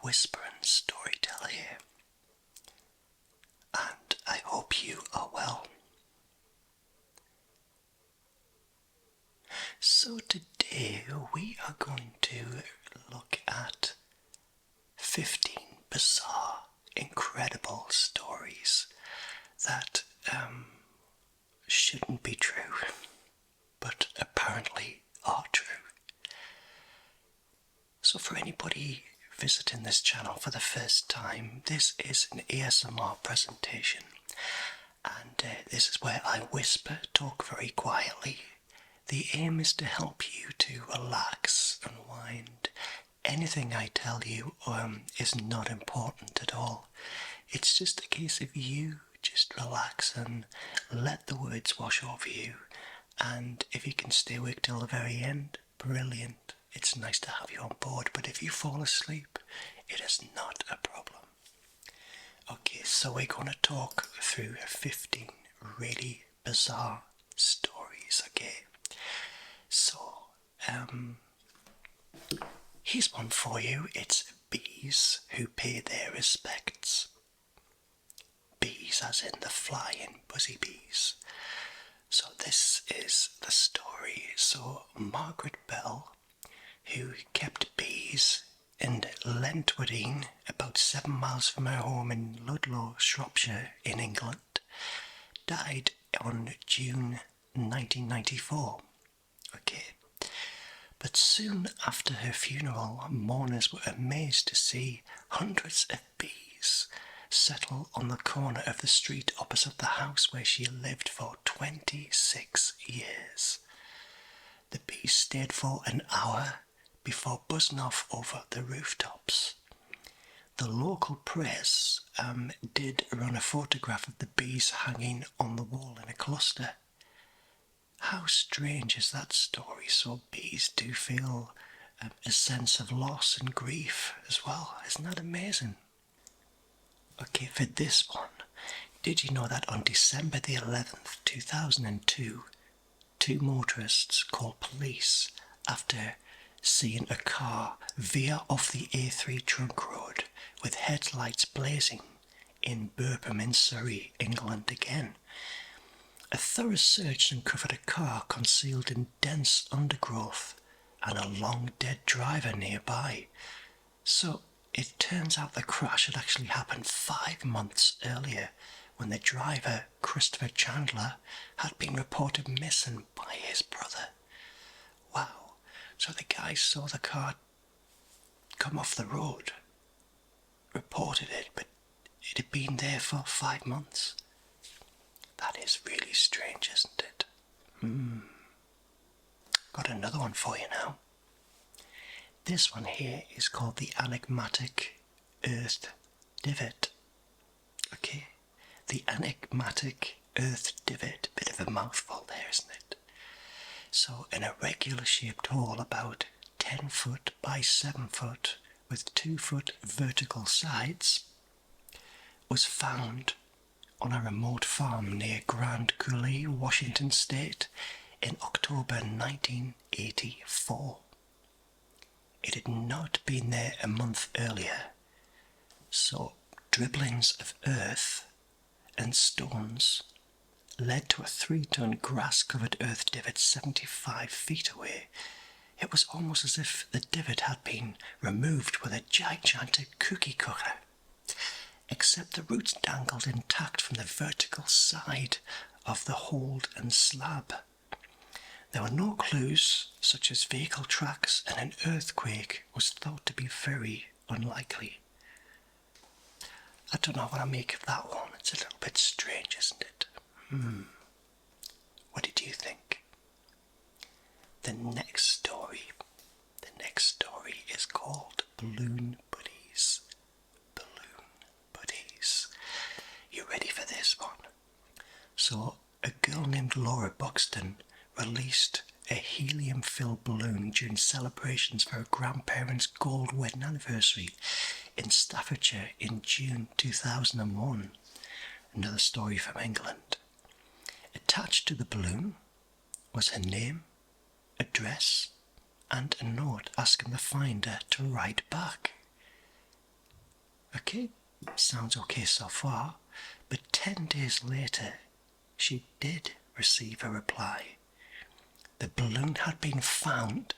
whispering storyteller here, and I hope you are well. So today we are going to look at 15 bizarre, incredible stories that shouldn't be true, but apparently are true. So for anybody visiting this channel for the first time, this is an ASMR presentation, and this is where I whisper, talk very quietly. The aim is to help you to relax, unwind. Anything I tell you is not important at all. It's just a case of you just relax and let the words wash over you. And if you can stay awake till the very end, brilliant. It's nice to have you on board, but if you fall asleep, it is not a problem. Okay, so we're going to talk through 15 really bizarre stories, okay? So, here's one for you. It's bees who pay their respects. Bees as in the flying buzzy bees. So this is the story. So Margaret Bell, who kept bees in Lentwardine, about 7 miles from her home in Ludlow, Shropshire in England, died on June 1994. Okay. But soon after her funeral, mourners were amazed to see hundreds of bees settle on the corner of the street opposite the house where she lived for 26 years. The bees stayed for an hour before buzzing off over the rooftops. The local press did run a photograph of the bees hanging on the wall in a cluster. How strange is that story? So bees do feel a sense of loss and grief as well. Isn't that amazing? Okay, for this one, did you know that on December the 11th, 2002, 2 motorists called police after seeing a car veer off the A3 trunk road with headlights blazing in Burpham in Surrey, England again? A thorough search uncovered a car concealed in dense undergrowth and a long dead driver nearby. So it turns out the crash had actually happened 5 months earlier, when the driver, Christopher Chandler, had been reported missing by his brother. Wow, so the guy saw the car come off the road, reported it, but it had been there for 5 months. That is really strange, isn't it? Got another one for you now. This one here is called the enigmatic earth divot. Okay, the enigmatic earth divot. Bit of a mouthful there, isn't it? So an irregular shaped hole about 10 foot by 7 foot with 2 foot vertical sides was found on a remote farm near Grand Coulee, Washington State in October 1984. It had not been there a month earlier, so dribblings of earth and stones led to a 3-ton grass-covered earth divot 75 feet away. It was almost as if the divot had been removed with a gigantic cookie cutter, except the roots dangled intact from the vertical side of the hold and slab. There were no clues, such as vehicle tracks, and an earthquake was thought to be very unlikely. I don't know what I make of that one. It's a little bit strange, isn't it? What did you think? The next story is called Balloon Buddies. Balloon Buddies. You ready for this one? So, a girl named Laura Buxton released a helium-filled balloon during celebrations for her grandparents' gold wedding anniversary in Staffordshire in June 2001. Another story from England. Attached to the balloon was her name, address, and a note asking the finder to write back. Okay, sounds okay so far, but 10 days later, she did receive a reply. The balloon had been found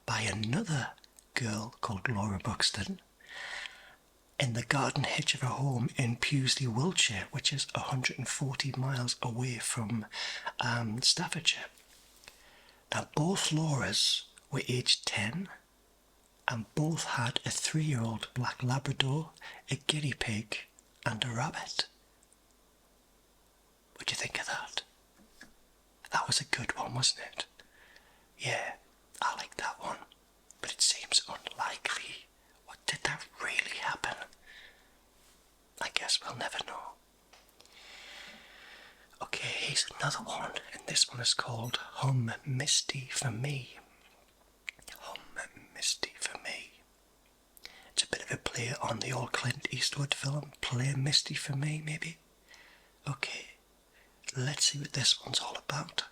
by another girl called Laura Buxton in the garden hedge of her home in Pewsley, Wiltshire, which is 140 miles away from Staffordshire. Now, both Lauras were aged 10 and both had a 3-year-old black Labrador, a guinea pig, and a rabbit. What do you think of that? That was a good one, wasn't it? Yeah, I like that one, but it seems unlikely. What, did that really happen? I guess we'll never know. Okay, here's another one, and this one is called Hum Misty for Me. Hum Misty for Me. It's a bit of a play on the old Clint Eastwood film, Play Misty for Me, maybe? Okay, let's see what this one's all about.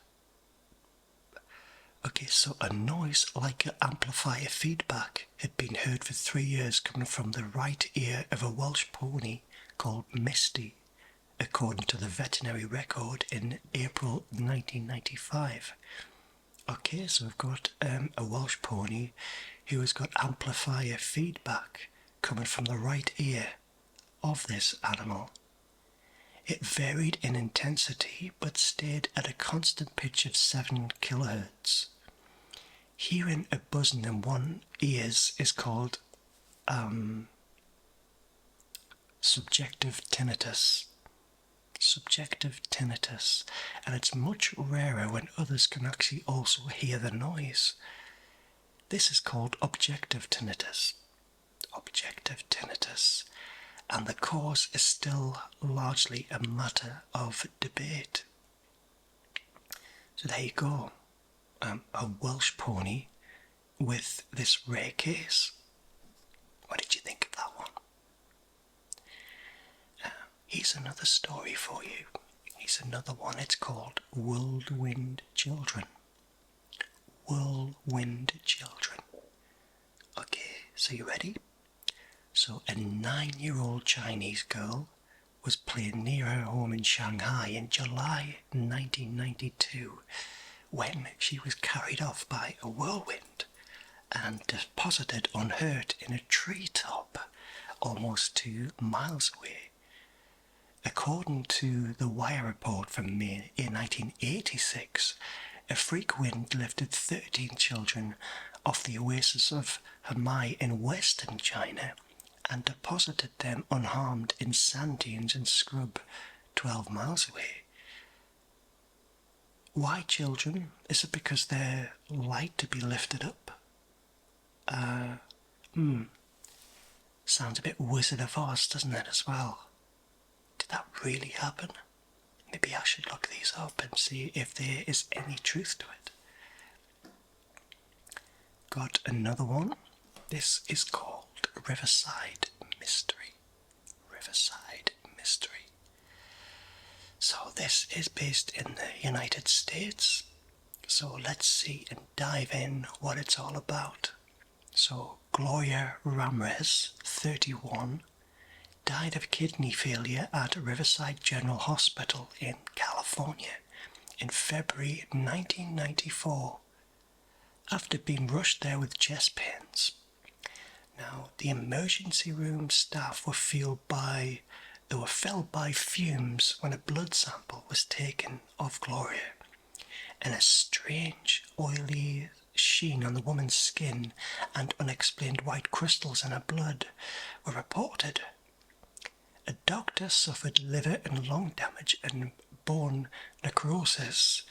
Okay, so a noise like an amplifier feedback had been heard for 3 years coming from the right ear of a Welsh pony called Misty, according to the veterinary record in April 1995. Okay, so we've got a Welsh pony who has got amplifier feedback coming from the right ear of this animal. It varied in intensity but stayed at a constant pitch of 7 kHz. Hearing a buzzing in one ear is called subjective tinnitus. Subjective tinnitus, and it's much rarer when others can actually also hear the noise. This is called objective tinnitus. Objective tinnitus. And the cause is still largely a matter of debate. So there you go, a Welsh pony with this rare case. What did you think of that one? Here's another story for you. Here's another one. It's called Whirlwind Children. Whirlwind Children. Okay, so you ready? So a 9-year-old Chinese girl was playing near her home in Shanghai in July 1992 when she was carried off by a whirlwind and deposited unhurt in a treetop almost 2 miles away. According to the Wire report from May in 1986, a freak wind lifted 13 children off the oasis of Hemai in western China and deposited them unharmed in sand dunes and scrub 12 miles away. Why children? Is it because they're light to be lifted up? Sounds a bit Wizard of Oz, doesn't it, as well? Did that really happen? Maybe I should look these up and see if there is any truth to it. Got another one. This is called Riverside Mystery. Riverside Mystery. So this is based in the United States. So let's see and dive in what it's all about. So Gloria Ramirez, 31, died of kidney failure at Riverside General Hospital in California in February 1994 after being rushed there with chest pains. Now, the emergency room staff were felled by fumes when a blood sample was taken of Gloria, and a strange oily sheen on the woman's skin and unexplained white crystals in her blood were reported. A doctor suffered liver and lung damage and bone necrosis,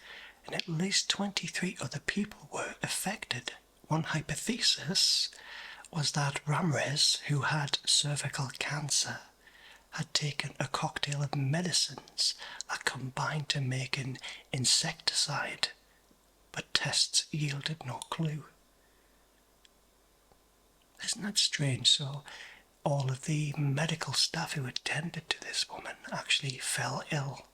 and at least 23 other people were affected. One hypothesis was that Ramirez, who had cervical cancer, had taken a cocktail of medicines that combined to make an insecticide, but tests yielded no clue. Isn't that strange? So all of the medical staff who attended to this woman actually fell ill.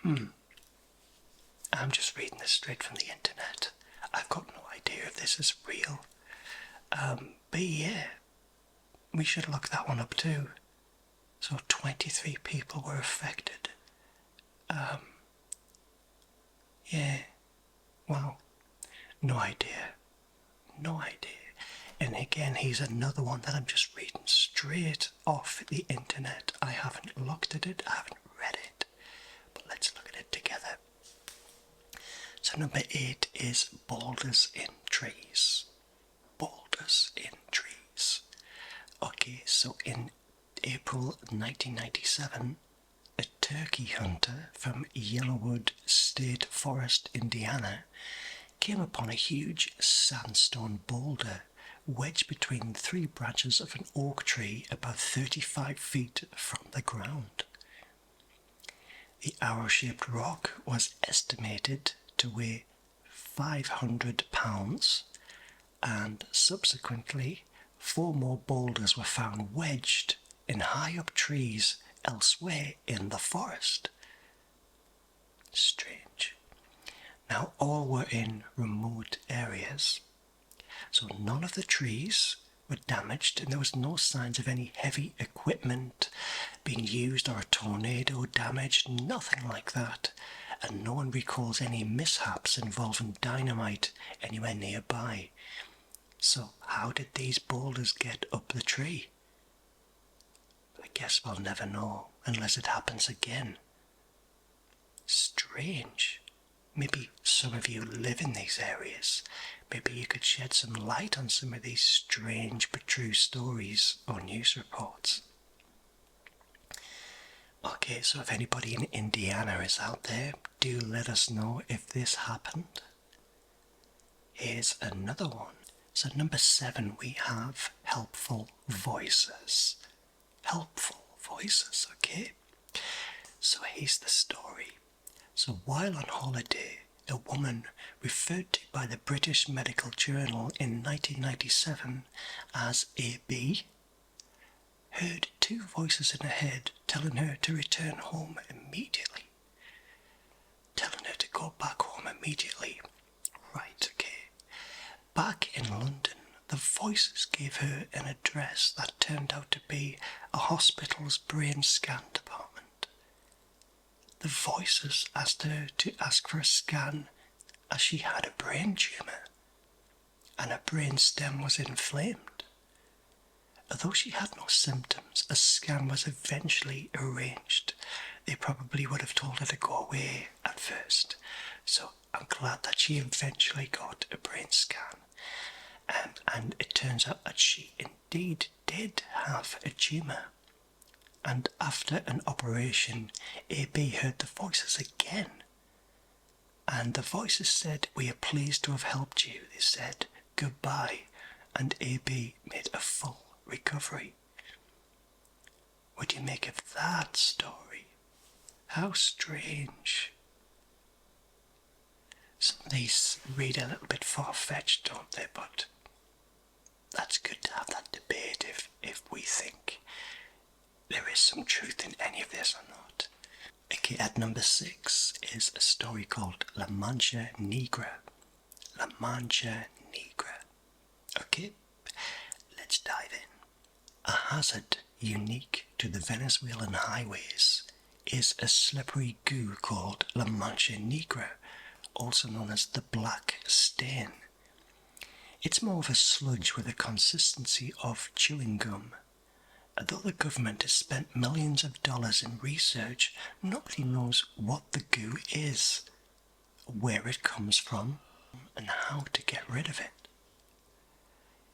I'm just reading this straight from the internet. I've got no idea if this is real. But yeah, we should look that one up too. So 23 people were affected. Yeah, wow, no idea. No idea. And again, he's another one that I'm just reading straight off the internet. I haven't looked at it, I haven't read it. But let's look at it together. So number 8 is boulders in trees. Boulders in trees. Okay, so in April 1997, a turkey hunter from Yellowwood State Forest, Indiana, came upon a huge sandstone boulder wedged between 3 branches of an oak tree about 35 feet from the ground. The arrow-shaped rock was estimated to weigh 500 pounds, and subsequently 4 more boulders were found wedged in high-up trees elsewhere in the forest. Strange. Now, all were in remote areas, so none of the trees were damaged, and there was no signs of any heavy equipment being used or a tornado damage, nothing like that, and no one recalls any mishaps involving dynamite anywhere nearby. So how did these boulders get up the tree? I guess we'll never know unless it happens again. Strange. Maybe some of you live in these areas. Maybe you could shed some light on some of these strange but true stories or news reports. Okay, so if anybody in Indiana is out there, do let us know if this happened. Here's another one. So number 7, we have helpful voices. Helpful voices, okay? So here's the story. So while on holiday, a woman referred to by the British Medical Journal in 1997 as AB heard 2 voices in her head telling her to return home immediately. Telling her to go back home immediately. Right, okay. Back in London, the voices gave her an address that turned out to be a hospital's brain scan department. The voices asked her to ask for a scan as she had a brain tumour and her brain stem was inflamed. Although she had no symptoms, a scan was eventually arranged. They probably would have told her to go away at first, so I'm glad that she eventually got a brain scan. And it turns out that she indeed did have a tumour. And after an operation, AB heard the voices again. And the voices said, "We are pleased to have helped you." They said goodbye, and AB made a full recovery. What do you make of that story? How strange. Some of these read a little bit far-fetched, don't they? But that's good to have that debate if we think there is some truth in any of this or not. Okay, at number 6 is a story called La Mancha Negra. La Mancha Negra. Okay, let's dive in. A hazard unique to the Venezuelan highways is a slippery goo called La Mancha Negra, also known as the black stain. It's more of a sludge with a consistency of chewing gum. Although the government has spent millions of dollars in research, nobody knows what the goo is, where it comes from, and how to get rid of it.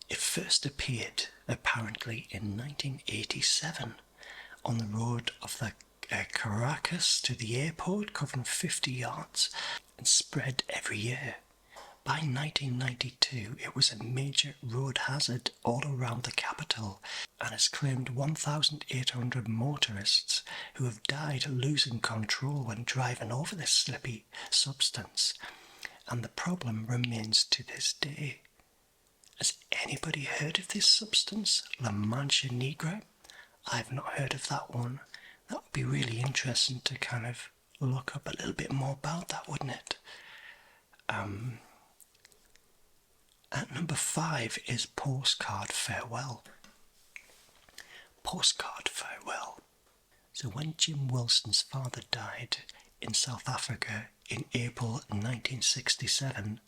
It first appeared, apparently, in 1987 on the road of the Caracas to the airport, covering 50 yards, and spread every year. By 1992, it was a major road hazard all around the capital and has claimed 1,800 motorists who have died losing control when driving over this slippy substance, and the problem remains to this day. Has anybody heard of this substance, La Mancha Negra? I've not heard of that one. That would be really interesting to kind of look up a little bit more about that, wouldn't it? At number 5 is Postcard Farewell. Postcard farewell. So when Jim Wilson's father died in South Africa in April 1967,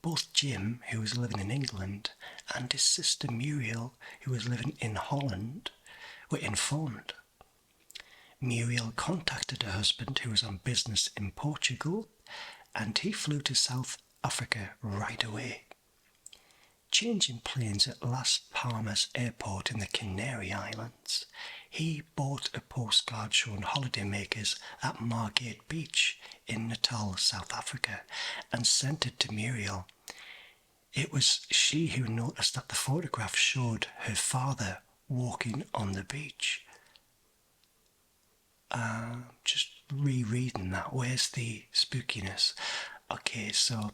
both Jim, who was living in England, and his sister Muriel, who was living in Holland, were informed. Muriel contacted her husband, who was on business in Portugal, and he flew to South Africa right away. Changing planes at Las Palmas Airport in the Canary Islands, he bought a postcard showing holidaymakers at Margate Beach in Natal, South Africa, and sent it to Muriel. It was she who noticed that the photograph showed her father walking on the beach. Just rereading that, where's the spookiness? Okay, so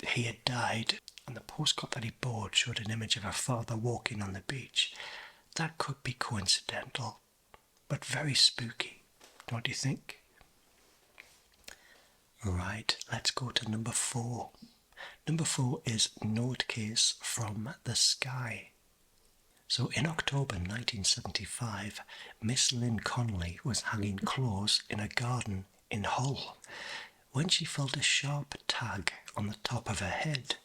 he had died, and the postcard that he bought showed an image of her father walking on the beach. That could be coincidental, but very spooky, don't you think? Right, let's go to number 4. Number 4 is Note Case from the Sky. So in October 1975, Miss Lynn Connolly was hanging clothes in a garden in Hull when she felt a sharp tag on the top of her head,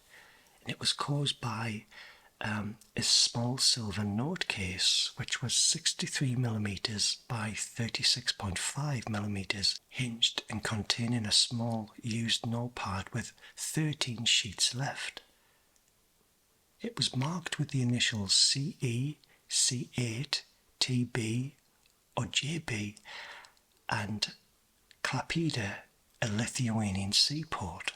and it was caused by a small silver note case which was 63mm by 36.5mm, hinged and containing a small used notepad with 13 sheets left. It was marked with the initials CE, C8, TB or JB, and Klaipeda, a Lithuanian seaport.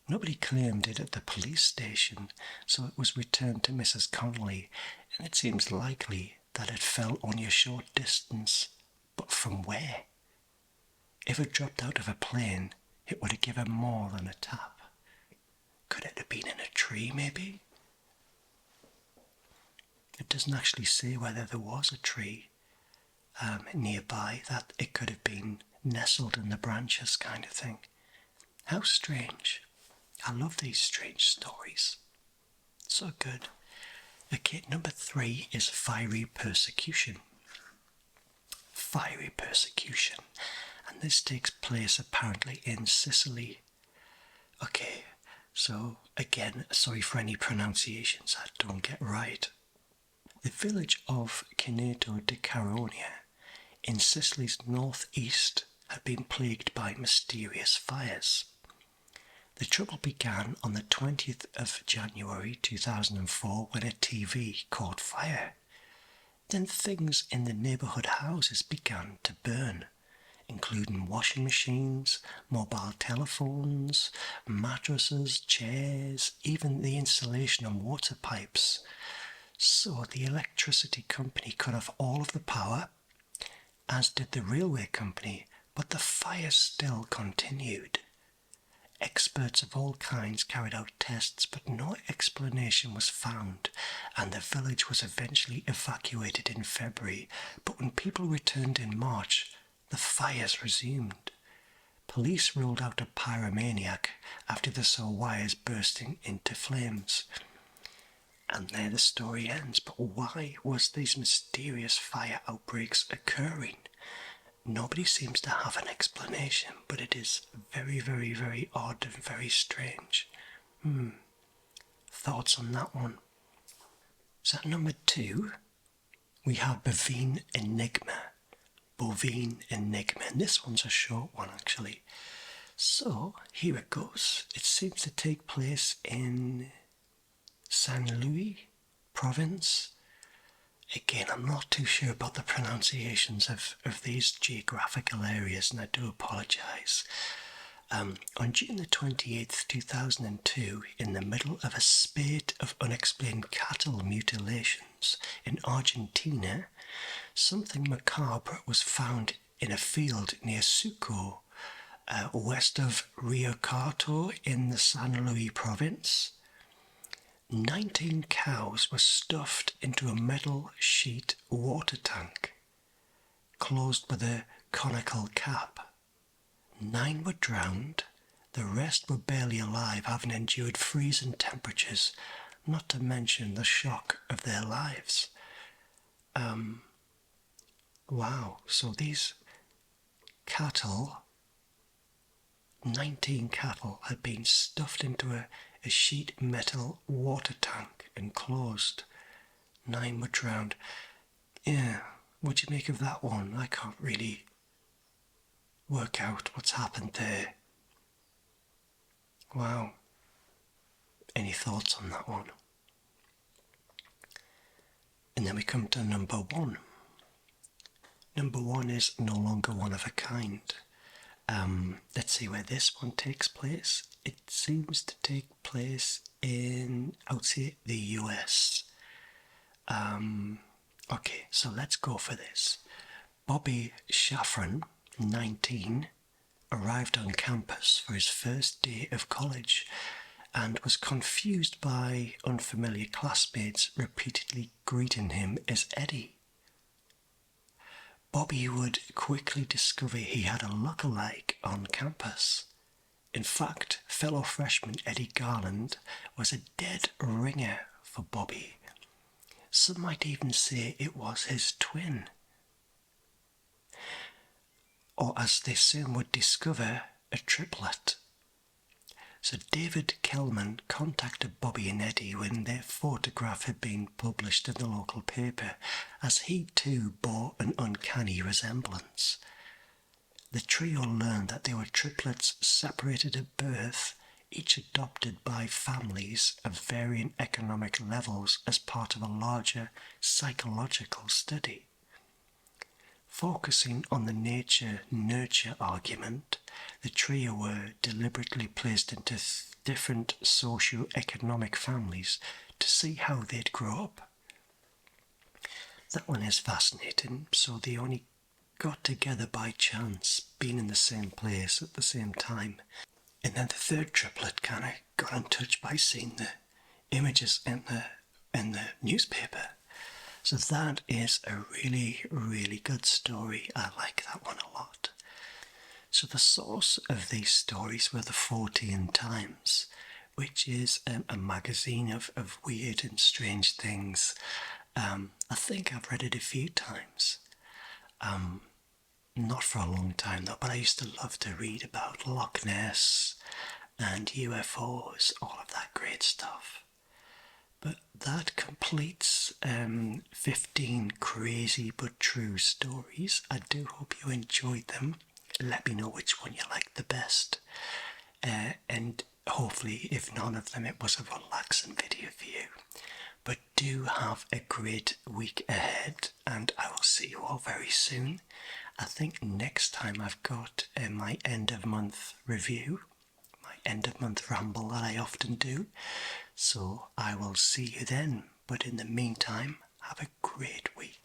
Nobody claimed it at the police station, so it was returned to Mrs. Connolly, and it seems likely that it fell only a short distance. But from where? If it dropped out of a plane, it would have given more than a tap. Could it have been in a tree, maybe? It doesn't actually say whether there was a tree nearby, that it could have been nestled in the branches kind of thing. How strange. I love these strange stories. So good. Okay, number 3 is Fiery Persecution. Fiery Persecution. And this takes place apparently in Sicily. Okay, so again, sorry for any pronunciations I don't get right. The village of Cineto di Caronia in Sicily's northeast had been plagued by mysterious fires. The trouble began on the 20th of January 2004 when a TV caught fire. Then things in the neighbourhood houses began to burn, including washing machines, mobile telephones, mattresses, chairs, even the insulation on water pipes. So the electricity company cut off all of the power, as did the railway company, but the fire still continued. Experts of all kinds carried out tests, but no explanation was found, and the village was eventually evacuated in February. But when people returned in March, the fires resumed. Police ruled out a pyromaniac after they saw wires bursting into flames. And there the story ends. But why was these mysterious fire outbreaks occurring? Nobody seems to have an explanation, but it is very, very, very odd and very strange. Thoughts on that one? So at number 2, we have Bovine Enigma. Bovine Enigma. And this one's a short one, actually. So, here it goes. It seems to take place in Saint Louis province. Again, I'm not too sure about the pronunciations of these geographical areas, and I do apologise. On June the 28th, 2002, in the middle of a spate of unexplained cattle mutilations in Argentina, something macabre was found in a field near Suco, west of Rio Carto in the San Luis province. 19 cows were stuffed into a metal sheet water tank, closed with a conical cap. 9 were drowned, the rest were barely alive, having endured freezing temperatures, not to mention the shock of their lives. Wow, so these cattle, 19 cattle, had been stuffed into a sheet metal water tank and closed. 9 were drowned. Yeah, what do you make of that one? I can't really work out what's happened there. Wow. Any thoughts on that one? And then we come to number 1. Number 1 is no longer one of a kind. Let's see where this one takes place. It seems to take place in, I would say, the US. Okay, so let's go for this. Bobby Shafran, 19, arrived on campus for his first day of college and was confused by unfamiliar classmates repeatedly greeting him as Eddie. Bobby would quickly discover he had a look-alike on campus. In fact, fellow freshman Eddie Garland was a dead ringer for Bobby. Some might even say it was his twin. Or as they soon would discover, a triplet. So David Kelman contacted Bobby and Eddie when their photograph had been published in the local paper, as he too bore an uncanny resemblance. The trio learned that they were triplets separated at birth, each adopted by families of varying economic levels as part of a larger psychological study. Focusing on the nature-nurture argument, the trio were deliberately placed into different socio-economic families to see how they'd grow up. That one is fascinating. So they only got together by chance, being in the same place at the same time. And then the third triplet kind of got in touch by seeing the images in the newspaper. So that is a really, really good story. I like that one a lot. So the source of these stories were the 14 Times, which is a magazine of weird and strange things. I think I've read it a few times. Not for a long time though, but I used to love to read about Loch Ness and UFOs, all of that great stuff. But that completes 15 crazy but true stories. I do hope you enjoyed them. Let me know which one you liked the best. And hopefully, if none of them, it was a relaxing video for you. But do have a great week ahead, and I will see you all very soon. I think next time I've got my end of month review, my end of month ramble that I often do. So I will see you then. But in the meantime, have a great week.